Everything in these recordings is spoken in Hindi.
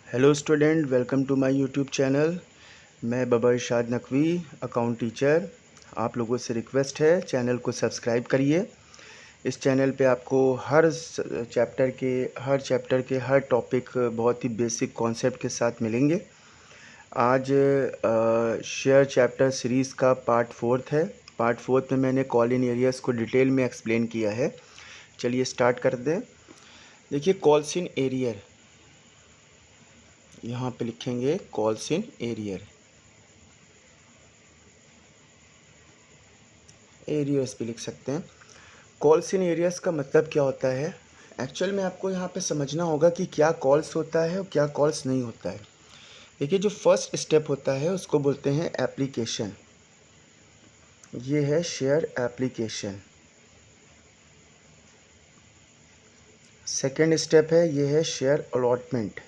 Hello student, welcome to my YouTube channel. मैं बाबा इरशाद नकवी, अकाउंट टीचर। आप लोगों से रिक्वेस्ट है, चैनल को सब्सक्राइब करिए। इस चैनल पे आपको हर चैप्टर के हर टॉपिक बहुत ही बेसिक कॉन्सेप्ट के साथ मिलेंगे। आज शेयर चैप्टर सीरीज़ का पार्ट 4 है। पार्ट 4 में मैंने कॉल इन एरियाज़ को डिटेल में एक्सप्लेन किया है। चलिए स्टार्ट कर दें। देखिए, कॉल्स इन एरियर, यहाँ पे लिखेंगे कॉल्स इन एरियर, एरियर्स भी लिख सकते हैं। कॉल्स इन एरियर्स का मतलब क्या होता है? एक्चुअल में आपको यहाँ पे समझना होगा कि क्या कॉल्स होता है और क्या कॉल्स नहीं होता है। देखिए, जो फर्स्ट स्टेप होता है उसको बोलते हैं एप्लीकेशन। ये है शेयर एप्लीकेशन। सेकेंड स्टेप है, ये है शेयर अलॉटमेंट।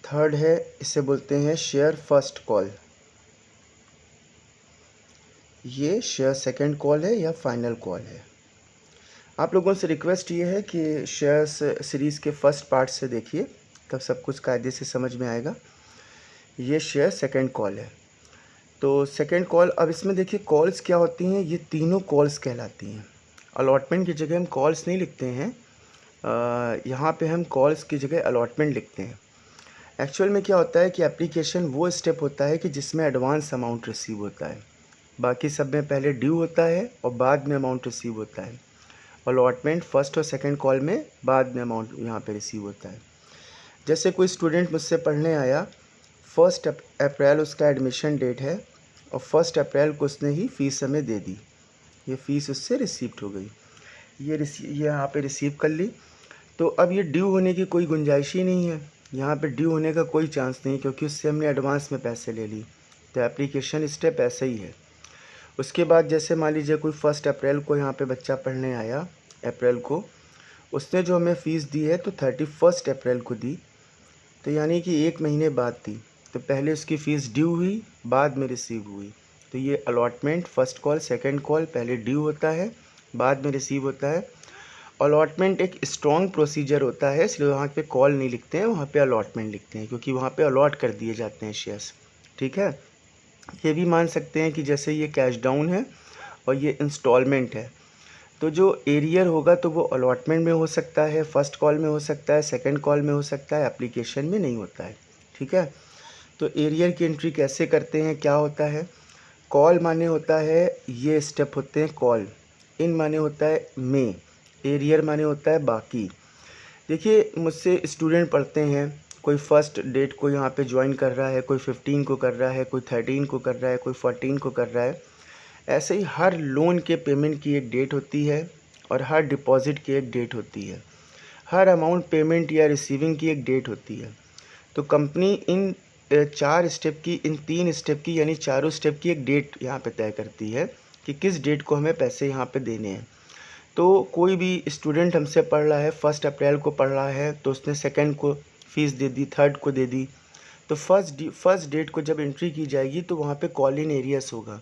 थर्ड है, इसे बोलते हैं शेयर फर्स्ट कॉल। ये शेयर सेकेंड कॉल है या फाइनल कॉल है। आप लोगों से रिक्वेस्ट ये है कि शेयर्स सीरीज़ के फर्स्ट पार्ट से देखिए, तब सब कुछ कायदे से समझ में आएगा। ये शेयर सेकंड कॉल है। तो सेकंड कॉल, अब इसमें देखिए कॉल्स क्या होती हैं, ये तीनों कॉल्स कहलाती हैं। अलॉटमेंट की जगह हम कॉल्स नहीं लिखते हैं, यहाँ पे हम कॉल्स की जगह अलॉटमेंट लिखते हैं। एक्चुअल में क्या होता है कि एप्लीकेशन वो स्टेप होता है कि जिसमें एडवांस अमाउंट रिसीव होता है। बाकी सब में पहले ड्यू होता है और बाद में अमाउंट रिसीव होता है। अलॉटमेंट फर्स्ट और सेकंड कॉल में बाद में अमाउंट यहाँ पे रिसीव होता है। जैसे कोई स्टूडेंट मुझसे पढ़ने आया, 1 अप्रैल उसका एडमिशन डेट है और 1 अप्रैल को उसने ही फ़ीस हमें दे दी। ये फ़ीस उससे रिसीव्ड हो गई, ये यहाँ पे रिसीव कर ली। तो अब ये ड्यू होने की कोई गुंजाइश ही नहीं है, यहाँ पे ड्यू होने का कोई चांस नहीं, क्योंकि उससे हमने एडवांस में पैसे ले ली। तो एप्लीकेशन स्टेप ऐसे ही है। उसके बाद जैसे मान लीजिए कोई 1 अप्रैल को यहाँ पे बच्चा पढ़ने आया, अप्रैल को, उसने जो हमें फ़ीस दी है तो 31 अप्रैल को दी, तो यानी कि 1 महीने बाद दी। तो पहले उसकी फ़ीस ड्यू हुई, बाद में रिसीव हुई। तो ये allotment first call second call, पहले ड्यू होता है बाद में रिसीव होता है। अलॉटमेंट एक स्ट्रॉन्ग प्रोसीजर होता है, इसलिए वहाँ पे कॉल नहीं लिखते हैं, वहाँ पे अलॉटमेंट लिखते हैं, क्योंकि वहाँ पे अलॉट कर दिए जाते हैं शेयर्स। ठीक है। ये भी मान सकते हैं कि जैसे ये कैश डाउन है और ये इंस्टॉलमेंट है, तो जो एरियर होगा तो वो अलॉटमेंट में हो सकता है, फर्स्ट कॉल में हो सकता है, सेकंड कॉल में हो सकता है, एप्लीकेशन में नहीं होता है। ठीक है। तो एरियर की एंट्री कैसे करते हैं, क्या होता है? कॉल माने होता है, ये स्टेप होते हैं कॉल। इन माने होता है में, एरियर माने होता है बाकी। देखिए, मुझसे स्टूडेंट पढ़ते हैं, कोई फर्स्ट डेट को यहाँ पे ज्वाइन कर रहा है, कोई 15 को कर रहा है, कोई 13 को कर रहा है, कोई 14 को कर रहा है। ऐसे ही हर लोन के पेमेंट की एक डेट होती है और हर डिपॉज़िट की एक डेट होती है। हर अमाउंट पेमेंट या रिसीविंग की एक डेट होती है। तो कंपनी इन 4 स्टेप की, इन 3 स्टेप की, यानी चारों स्टेप की एक डेट यहाँ पे तय करती है कि किस डेट को हमें पैसे यहाँ पे देने हैं। तो कोई भी स्टूडेंट हमसे पढ़ रहा है, 1 अप्रैल को पढ़ रहा है, तो उसने सेकंड को फ़ीस दे दी, थर्ड को दे दी। तो फर्स्ट डेट को जब एंट्री की जाएगी तो वहाँ पे कॉल इन एरियर्स होगा,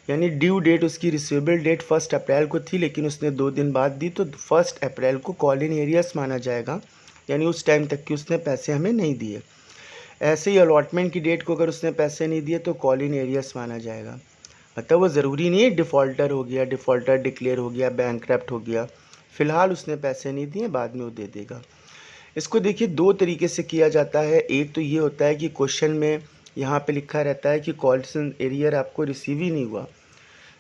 यानी ड्यू डेट, उसकी रिसीवेबल डेट 1 अप्रैल को थी, लेकिन उसने 2 दिन बाद दी, तो 1 अप्रैल को कॉल इन एरियर्स माना जाएगा, यानी उस टाइम तक कि उसने पैसे हमें नहीं दिए। ऐसे ही अलॉटमेंट की डेट को अगर उसने पैसे नहीं दिए तो कॉल इन एरियर्स माना जाएगा। मतलब वो ज़रूरी नहीं है डिफ़ॉल्टर हो गया, डिफ़ॉल्टर डिक्लेयर हो गया, बैंकक्रप्ट हो गया, फ़िलहाल उसने पैसे नहीं दिए, बाद में वो दे देगा। इसको देखिए 2 तरीके से किया जाता है। एक तो ये होता है कि क्वेश्चन में यहाँ पे लिखा रहता है कि कॉल्स इन एरियर आपको रिसीव ही नहीं हुआ,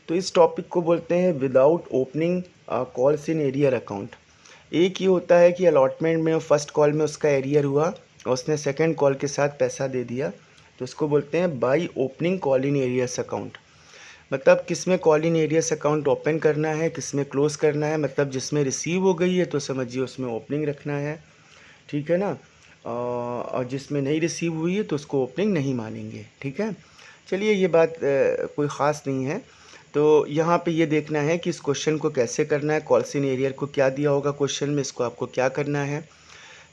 तो इस टॉपिक को बोलते हैं without opening calls in arrear account. एक ये होता है कि अलॉटमेंट में फर्स्ट कॉल में उसका एरियर हुआ और उसने सेकंड कॉल के साथ पैसा दे दिया, तो इसको बोलते हैं by opening call in arrears account. मतलब किस में call in arrears account open करना है, किस में क्लोज़ करना है। मतलब जिसमें रिसीव हो गई है तो समझिए उसमें ओपनिंग रखना है, ठीक है ना। और जिसमें नहीं रिसीव हुई है तो उसको ओपनिंग नहीं मानेंगे। ठीक है। चलिए, ये बात कोई ख़ास नहीं है। तो यहाँ पे ये देखना है कि इस क्वेश्चन को कैसे करना है, कॉल्स इन एरियर को क्या दिया होगा क्वेश्चन में, इसको आपको क्या करना है।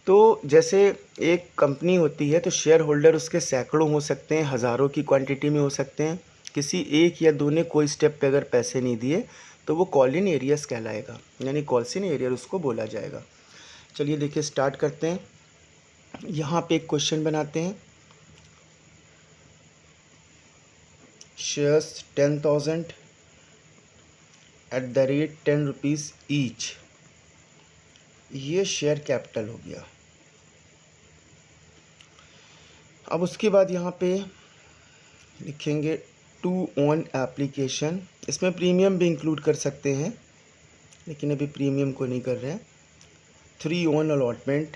तो जैसे एक कंपनी होती है तो शेयर होल्डर उसके सैकड़ों हो सकते हैं, हज़ारों की क्वांटिटी में हो सकते हैं। किसी एक या दो ने कोई स्टेप पे अगर पैसे नहीं दिए तो वो कॉल इन एरियर्स कहलाएगा, यानी कॉल्स इन एरियर उसको बोला जाएगा। चलिए देखिए स्टार्ट करते हैं। यहाँ पे एक क्वेश्चन बनाते हैं। शेयर्स 10,000 @ 10 रुपीज़ ईच, ये शेयर कैपिटल हो गया। अब उसके बाद यहाँ पे लिखेंगे टू ऑन एप्लीकेशन। इसमें प्रीमियम भी इंक्लूड कर सकते हैं, लेकिन अभी प्रीमियम को नहीं कर रहे हैं। 3 on allotment,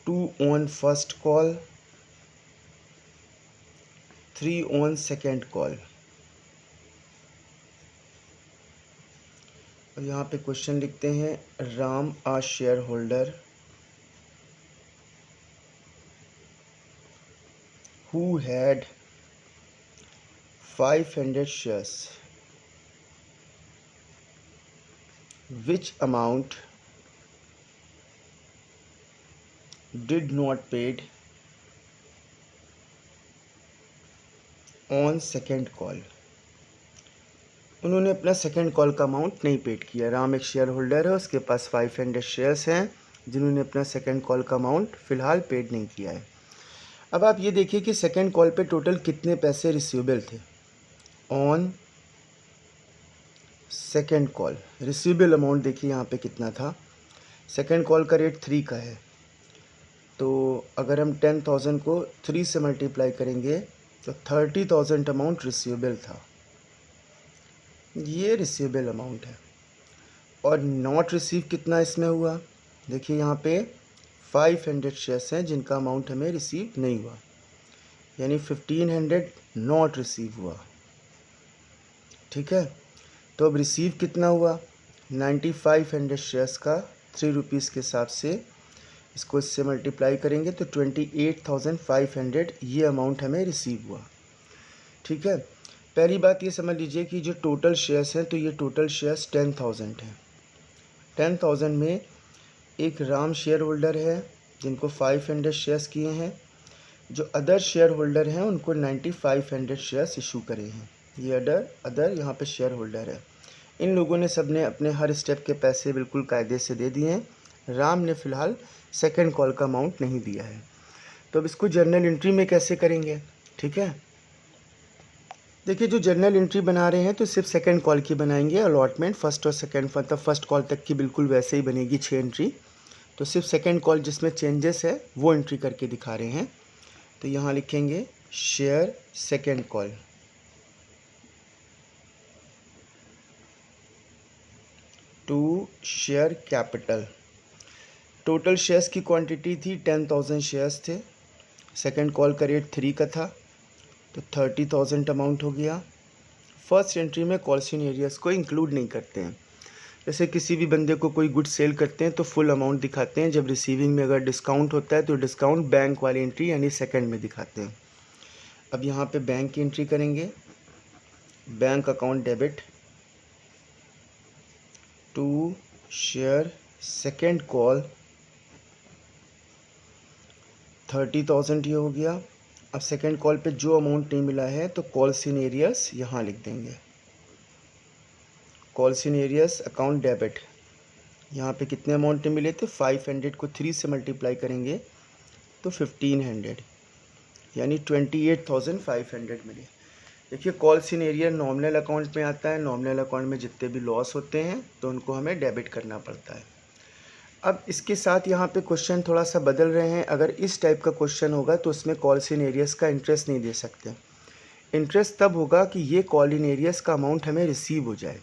2 on first call, 3 on second call. और यहाँ पे क्वेश्चन लिखते हैं राम आ share holder who had 500 shares, which amount did not paid on second call। उन्होंने अपना सेकेंड कॉल का अमाउंट नहीं पेड किया। राम एक शेयर होल्डर है, उसके पास 500 शेयर्स हैं जिन्होंने अपना सेकेंड कॉल का अमाउंट फ़िलहाल पेड नहीं किया है। अब आप ये देखिए कि सेकेंड कॉल पे टोटल कितने पैसे रिसीवेबल थे। On second call receivable amount देखिए यहाँ पे कितना था। सेकेंड कॉल का रेट 3 का है, तो अगर हम 10,000 को 3 से मल्टीप्लाई करेंगे तो 30,000 अमाउंट रिसीवेबल था। ये रिसीवेबल अमाउंट है। और नॉट रिसीव कितना इसमें हुआ, देखिए यहाँ पे 500 शेयर्स हैं जिनका अमाउंट हमें रिसीव नहीं हुआ, यानी 1500 नॉट रिसीव हुआ। ठीक है, तो अब रिसीव कितना हुआ, 9500 शेयर्स का 3 रुपीज़ के हिसाब से इसको इससे मल्टीप्लाई करेंगे तो 28,500 ये अमाउंट हमें रिसीव हुआ। ठीक है, पहली बात ये समझ लीजिए कि जो टोटल शेयर्स हैं तो ये टोटल शेयर्स 10,000 हैं। 10,000 में एक राम शेयर होल्डर है जिनको 500 शेयर्स किए हैं, जो अदर शेयर होल्डर हैं उनको 9500 शेयर्स इशू करे हैं। ये अदर यहाँ पे शेयर होल्डर है। इन लोगों ने सब ने अपने हर स्टेप के पैसे बिल्कुल कायदे से दे दिए हैं। राम ने फ़िलहाल सेकेंड कॉल का अमाउंट नहीं दिया है। तो अब इसको जर्नल एंट्री में कैसे करेंगे। ठीक है, देखिए जो जर्नल एंट्री बना रहे हैं तो सिर्फ सेकंड कॉल की बनाएंगे। अलॉटमेंट फर्स्ट और सेकंड मतलब फर्स्ट कॉल तक की बिल्कुल वैसे ही बनेगी 6 एंट्री। तो सिर्फ सेकंड कॉल जिसमें चेंजेस है वो एंट्री करके दिखा रहे हैं। तो यहाँ लिखेंगे share second call, to share capital. Total shares की क्वांटिटी थी 10,000 शेयर्स थे। सेकंड कॉल का रेट 3 का था, तो 30,000 अमाउंट हो गया। फर्स्ट एंट्री में कॉल्स इन एरियाज़ को इंक्लूड नहीं करते हैं। जैसे किसी भी बंदे को कोई गुड सेल करते हैं तो फुल अमाउंट दिखाते हैं, जब रिसीविंग में अगर डिस्काउंट होता है तो डिस्काउंट बैंक वाली एंट्री यानी सेकंड में दिखाते हैं। अब यहाँ पे बैंक की एंट्री करेंगे। Bank account debit to share second call 30,000 ये हो गया। अब सेकेंड कॉल पे जो अमाउंट नहीं मिला है तो कॉल्स इन एरियर्स यहाँ लिख देंगे। Calls in arrears account debit, यहाँ पे कितने अमाउंट नहीं मिले थे, 500 को 3 से मल्टीप्लाई करेंगे तो 1500 यानी 28,500 मिले। देखिए calls in arrear nominal account में आता है। नॉमिनल अकाउंट में जितने भी लॉस होते हैं तो उनको हमें डेबिट करना पड़ता है। अब इसके साथ यहाँ पे क्वेश्चन थोड़ा सा बदल रहे हैं। अगर इस टाइप का क्वेश्चन होगा तो उसमें कॉल्स इन एरियर्स का इंटरेस्ट नहीं दे सकते। इंटरेस्ट तब होगा कि ये कॉल इन एरियर्स का अमाउंट हमें रिसीव हो जाए।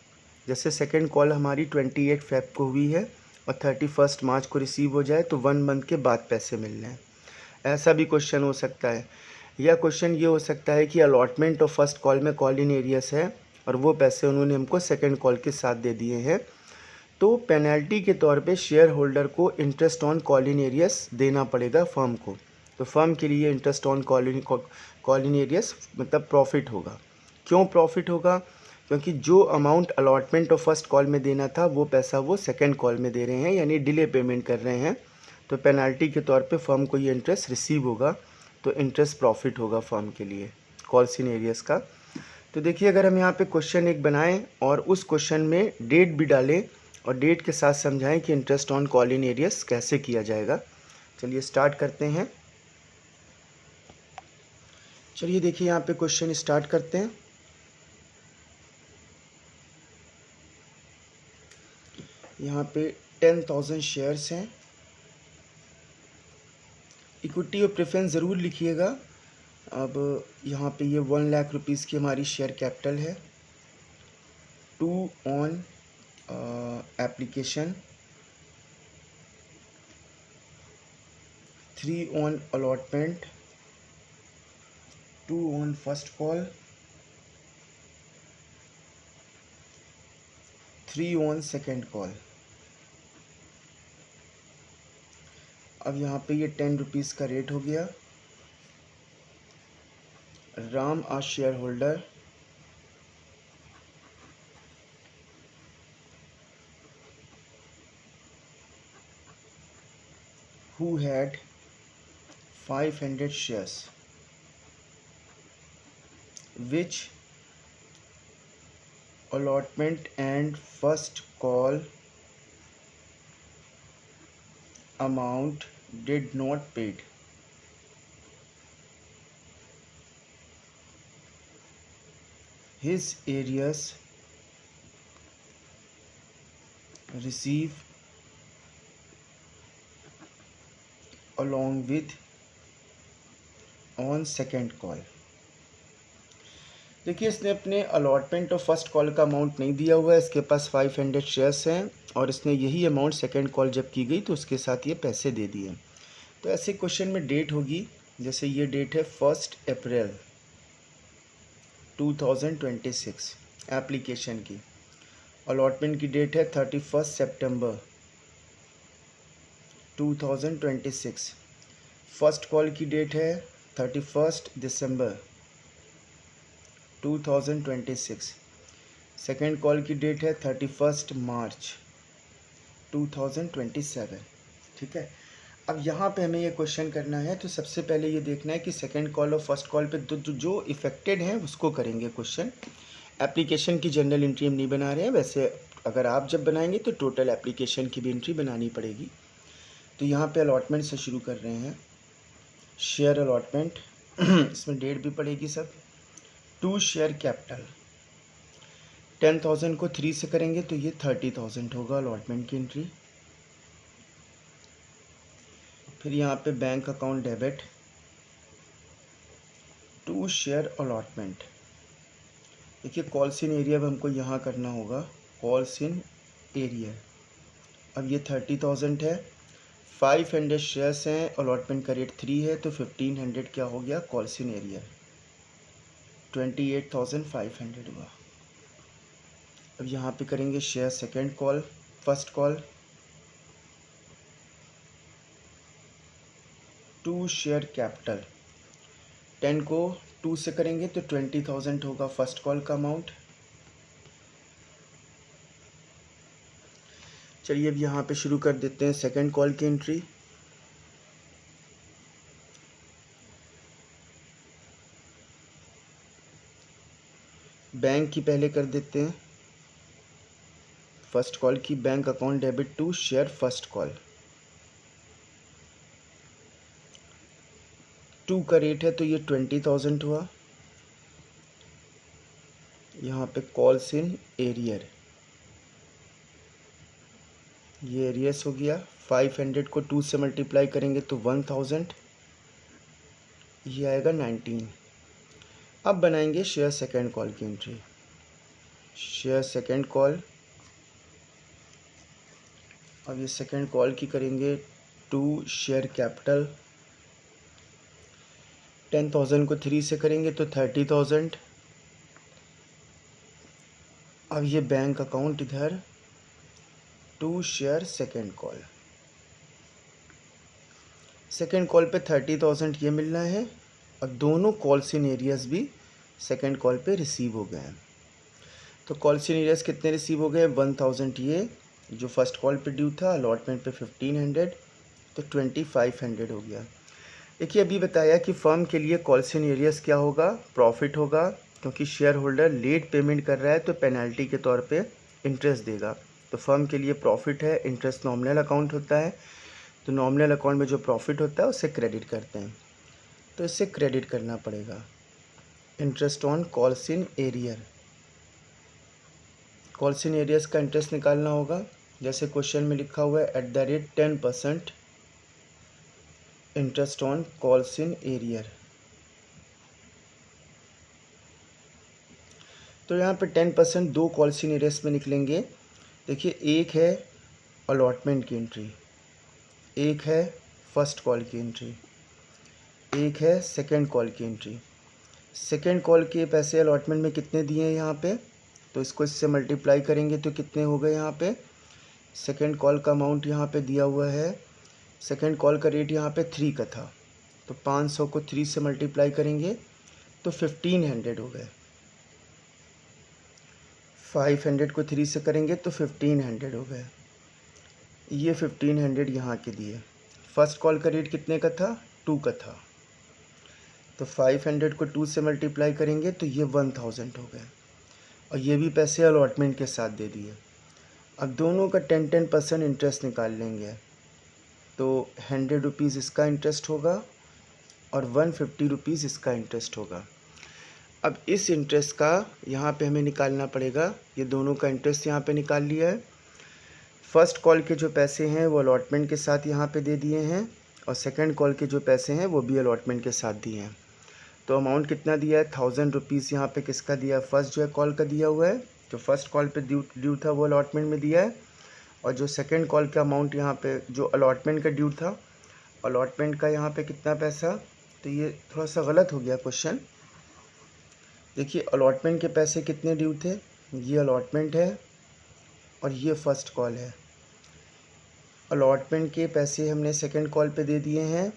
जैसे सेकंड कॉल हमारी 28 फेब को हुई है और 31 मार्च को रिसीव हो जाए तो 1 मंथ के बाद पैसे मिलने हैं। ऐसा भी क्वेश्चन हो सकता है। या क्वेश्चन ये हो सकता है कि अलॉटमेंट और फर्स्ट कॉल में कॉल इन एरियर्स है और वो पैसे उन्होंने हमको सेकंड कॉल के साथ दे दिए हैं, तो पेनल्टी के तौर पे शेयर होल्डर को interest on call in arrears देना पड़ेगा फर्म को। तो फर्म के लिए interest on call in arrears मतलब प्रॉफिट होगा। क्यों प्रॉफिट होगा, क्योंकि जो अमाउंट अलॉटमेंट और फर्स्ट कॉल में देना था वो पैसा वो सेकंड कॉल में दे रहे हैं, यानी डिले पेमेंट कर रहे हैं। तो पेनल्टी के तौर पे फर्म को ये इंटरेस्ट रिसीव होगा, तो इंटरेस्ट प्रॉफिट होगा फर्म के लिए कॉल्स इन एरियर्स का। तो देखिए अगर हम यहाँ पे क्वेश्चन एक बनाएं और उस क्वेश्चन में डेट भी डालें और डेट के साथ समझाएं कि interest on call in arrears कैसे किया जाएगा। चलिए स्टार्ट करते हैं। चलिए देखिए यहाँ पे क्वेश्चन स्टार्ट करते हैं। यहाँ पे 10,000 शेयर्स हैं। इक्विटी और प्रेफरेंस ज़रूर लिखिएगा। अब यहाँ पे ये 1 लाख रुपीज़ की हमारी शेयर कैपिटल है। 2 on application, 3 on allotment, 2 on first call, 3 on second call. अब यहाँ पे ये 10 रुपीज़ का रेट हो गया। राम आ share holder, who had 500 shares, which allotment and first call amount did not paid. His arrears receive along with on second call। देखिए इसने अपने अलॉटमेंट और फर्स्ट कॉल का अमाउंट नहीं दिया हुआ है। इसके पास 500 शेयर्स हैं और इसने यही अमाउंट सेकंड कॉल जब की गई तो उसके साथ ये पैसे दे दिए। तो ऐसे क्वेश्चन में डेट होगी, जैसे ये डेट है 1 अप्रैल 2026 एप्लीकेशन की। अलॉटमेंट की डेट है 31 सितंबर 2026। फर्स्ट कॉल की डेट है 31 दिसंबर 2026। सेकेंड कॉल की डेट है 31 मार्च 2027। ठीक है। अब यहाँ पे हमें ये क्वेश्चन करना है, तो सबसे पहले ये देखना है कि सेकेंड कॉल और फर्स्ट कॉल पे जो इफ़ेक्टेड हैं उसको करेंगे क्वेश्चन। एप्लीकेशन की जनरल एंट्री हम नहीं बना रहे हैं, वैसे अगर आप जब बनाएंगे तो टोटल एप्लीकेशन की भी एंट्री बनानी पड़ेगी। तो यहाँ पे अलॉटमेंट से शुरू कर रहे हैं। शेयर अलॉटमेंट इसमें डेट भी पड़ेगी सब। 2 शेयर कैपिटल, 10,000 को 3 से करेंगे तो ये 30,000 होगा अलॉटमेंट की एंट्री। फिर यहाँ पे bank account debit, 2 share allotment. देखिए कॉल्स इन एरिया अब हमको यहाँ करना होगा, कॉल्स इन एरिया। अब ये 30,000 है, 500 शेयर्स हैं, अलॉटमेंट का रेट 3 है तो 1500 क्या हो गया कॉल्स इन एरिया, 28,500 हुआ। अब यहाँ पे करेंगे share second call, first call 2 share capital, 10 को 2 से करेंगे तो 20,000 होगा फर्स्ट कॉल का अमाउंट। चलिए अब यहाँ पे शुरू कर देते हैं सेकेंड कॉल की एंट्री। बैंक की पहले कर देते हैं, फर्स्ट कॉल की bank account debit 2 share first call. 2 का रेट है तो ये 20,000 हुआ। यहाँ पे कॉल्स इन एरियर, ये एरियस हो गया। 500 को 2 से मल्टीप्लाई करेंगे तो 1000, ये आएगा 19। अब बनाएंगे शेयर सेकेंड कॉल की एंट्री। शेयर सेकेंड कॉल, अब ये सेकेंड कॉल की करेंगे 2 शेयर कैपिटल, 10,000 को 3 से करेंगे तो 30,000। अब ये बैंक अकाउंट इधर 2 share second call, second call पे 30,000 ये मिलना है और दोनों कॉल्स इन एरियाज भी सेकेंड कॉल पे रिसीव हो गए हैं। तो कॉल्स इन एरियाज कितने रिसीव हो गए, 1000 ये जो फर्स्ट कॉल पे ड्यू था, अलॉटमेंट पे 1500 तो 2500 हो गया। देखिए अभी बताया कि फर्म के लिए कॉल्स इन एरियाज क्या होगा, प्रॉफिट होगा, क्योंकि शेयर होल्डर लेट पेमेंट कर रहा है तो पेनल्टी के तौर पे इंटरेस्ट देगा। तो फर्म के लिए प्रॉफिट है, इंटरेस्ट नॉमिनल अकाउंट होता है, तो नॉमिनल अकाउंट में जो प्रॉफिट होता है उससे क्रेडिट करते हैं, तो इससे क्रेडिट करना पड़ेगा। Interest on calls in arrear, calls in arrears का इंटरेस्ट निकालना होगा। जैसे क्वेश्चन में लिखा हुआ है @10% interest on calls in arrear. तो यहाँ पे 10% दो कॉल्स इन एरियर्स में निकलेंगे। देखिए, एक है अलॉटमेंट की एंट्री, एक है फर्स्ट कॉल की एंट्री, एक है सेकंड कॉल की एंट्री। सेकंड कॉल के पैसे अलॉटमेंट में कितने दिए हैं यहाँ पे, तो इसको इससे मल्टीप्लाई करेंगे तो कितने हो गए यहाँ पे। सेकंड कॉल का अमाउंट यहाँ पे दिया हुआ है, सेकंड कॉल का रेट यहाँ पे 3 का था, तो 500 को 3 से मल्टीप्लाई करेंगे तो 1500 हो गए। 500 को 3 से करेंगे तो 1500 हो गए। ये 1500 यहाँ के दिए। फर्स्ट कॉल का रेट कितने का था, 2 का था, तो 500 को 2 से मल्टीप्लाई करेंगे तो ये 1000 हो गए, और ये भी पैसे अलॉटमेंट के साथ दे दिए। अब दोनों का 10% इंटरेस्ट निकाल लेंगे, तो 100 रुपीज़ इसका इंटरेस्ट होगा और 150 रुपीज़ इसका इंटरेस्ट होगा। अब इस इंटरेस्ट का यहाँ पे हमें निकालना पड़ेगा, ये दोनों का इंटरेस्ट यहाँ पे निकाल लिया है। फर्स्ट कॉल के जो पैसे हैं वो अलॉटमेंट के साथ यहाँ पे दे दिए हैं, और सेकंड कॉल के जो पैसे हैं वो भी अलॉटमेंट के साथ दिए हैं। तो अमाउंट कितना दिया है, 1000 रुपीज़ यहाँ पे किसका दिया है, फर्स्ट जो है कॉल का दिया हुआ है, जो फर्स्ट कॉल पे ड्यू था वो अलॉटमेंट में दिया है, और जो सेकंड कॉल का अमाउंट यहाँ पे जो अलॉटमेंट का ड्यू था, अलॉटमेंट का यहाँ पे कितना पैसा। तो ये थोड़ा सा गलत हो गया क्वेश्चन। देखिए, अलॉटमेंट के पैसे कितने ड्यू थे, ये अलॉटमेंट है और ये फर्स्ट कॉल है। अलॉटमेंट के पैसे हमने सेकंड कॉल पे दे दिए हैं,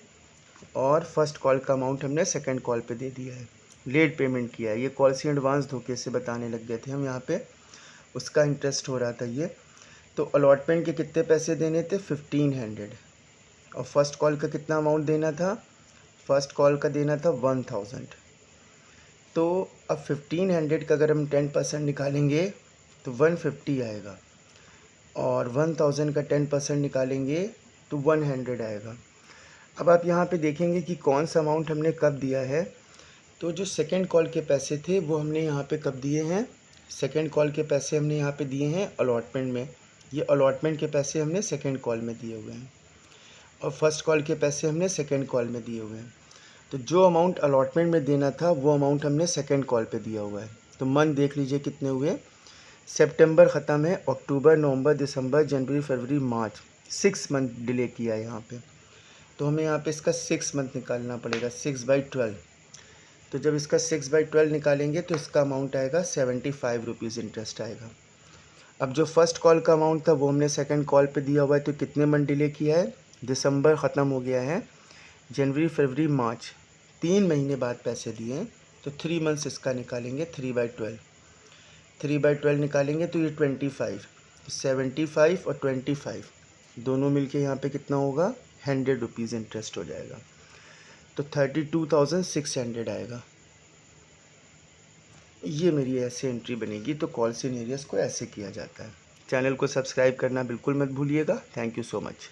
और फर्स्ट कॉल का अमाउंट हमने सेकंड कॉल पे दे दिया है, लेट पेमेंट किया है। ये कॉल्स इन एडवांस धोखे से बताने लग गए थे हम यहाँ पे, उसका इंटरेस्ट हो रहा था ये। तो अलॉटमेंट के कितने पैसे देने थे, 1500, और फर्स्ट कॉल का कितना अमाउंट देना था, फर्स्ट कॉल का देना था 1000। तो अब 1500 का अगर हम 10% निकालेंगे तो 150 आएगा, और 1000 का 10% निकालेंगे तो 100 आएगा। अब आप यहाँ पे देखेंगे कि कौन सा अमाउंट हमने कब दिया है। तो जो सेकंड कॉल के पैसे थे वो हमने यहाँ पे कब दिए हैं, सेकंड कॉल के पैसे हमने यहाँ पे दिए हैं अलॉटमेंट में। ये अलॉटमेंट के पैसे हमने सेकंड कॉल में दिए हुए हैं, और फर्स्ट कॉल के पैसे हमने सेकंड कॉल में दिए हुए हैं। तो जो अमाउंट अलॉटमेंट में देना था वो अमाउंट हमने सेकंड कॉल पे दिया हुआ है। तो मंथ देख लीजिए कितने हुए, सितंबर ख़त्म है, अक्टूबर, नवंबर, दिसंबर, जनवरी, फरवरी, मार्च, 6 मंथ डिले किया है यहाँ पे। तो हमें यहाँ पे इसका 6 मंथ निकालना पड़ेगा, 6/12। तो जब इसका 6/12 निकालेंगे तो इसका अमाउंट आएगा 75 रुपीज़ इंटरेस्ट आएगा। अब जो फर्स्ट कॉल का अमाउंट था वो हमने सेकंड कॉल पे दिया हुआ है, तो कितने मंथ डिले किया है, दिसंबर ख़त्म हो गया है, जनवरी, फरवरी, मार्च, 3 महीने बाद पैसे दिए हैं, तो 3 मंथ्स इसका निकालेंगे, 3/12। 3/12 निकालेंगे तो ये 25, 75 और 25 दोनों मिलके यहाँ पे कितना होगा, 100 रुपीज़ इंटरेस्ट हो जाएगा, तो 32,600 आएगा। ये मेरी ऐसे एंट्री बनेगी। तो कॉल्स इन एरियर्स को ऐसे किया जाता है। चैनल को सब्सक्राइब करना बिल्कुल मत भूलिएगा। Thank you so much.